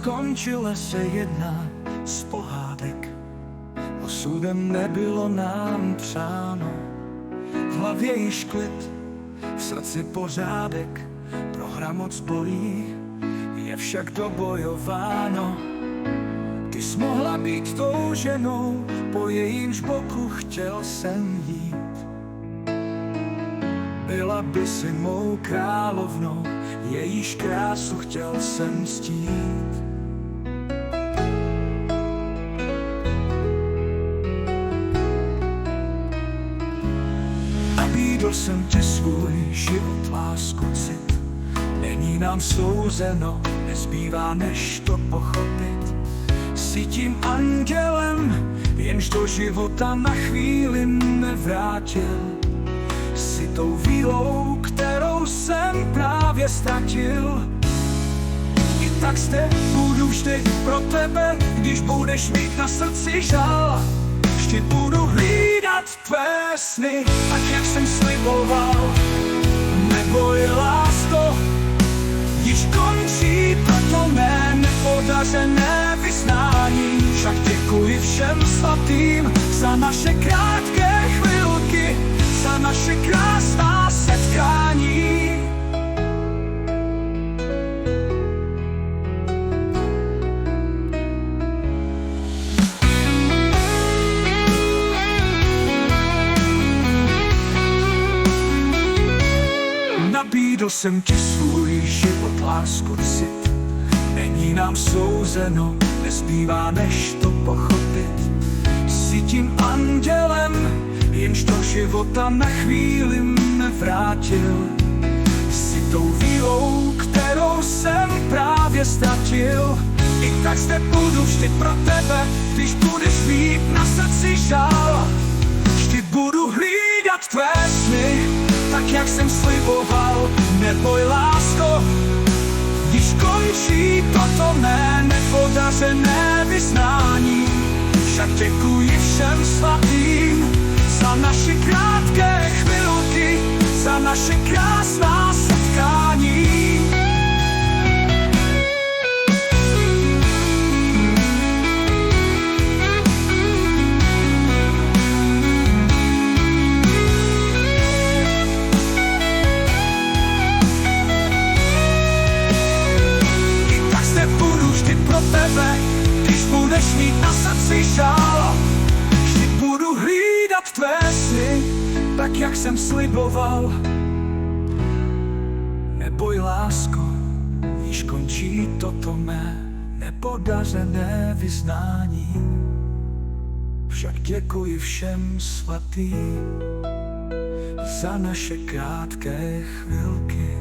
skončila se jedna z pohádek. Osudem nebylo nám psáno, v hlavě již klid, v srdci pořádek. Prohra moc bolí, je však dobojováno. Ty jsi mohla být tou ženou, po jejímž boku chtěl jsem jít. Byla by si mou královnou, jejíž krásu chtěl jsem ctít. Nabídl jsem ti svůj život, lásku, cit. Není nám souzeno, nezbývá než to pochopit. Jsi tím andělem, jenž do života na chvíli nevrátil. Jsi tou vílou, kterou jsem právě ztratil. I tak zde budu vždy pro tebe, když budeš mít na srdci žal. Vždy budu hlídat tvé sny, tak jak jsem sliboval. Neboj, lásko, již končí toto mé nepodařené vyznání. Však děkuji všem svatým za naše krátké chvilky, za naše krásná setkání. Nabídl jsem ti svůj život, lásku, cit. Není nám souzeno, nezbývá než to pochopit. Jsi tím andělem, jenž do života na chvíli nevrátil. Jsi tou vílou, kterou jsem právě ztratil. I tak zde budu vždy pro tebe, když budeš mít na srdci žal. Vždy budu hlídat tvé sny, tak jak jsem sliboval. Neboj, lásko, když končí toto mé nepodařené vyznání. Však děkuji všem svatým za naše krátké chvilky, za naše krásná setkání. Tebe, když budeš mít na srdci žal. Vždy budu hlídat tvé sny, tak jak jsem sliboval. Neboj, lásko, již končí toto mé nepodařené vyznání. Však děkuji všem svatým za naše krátké chvilky.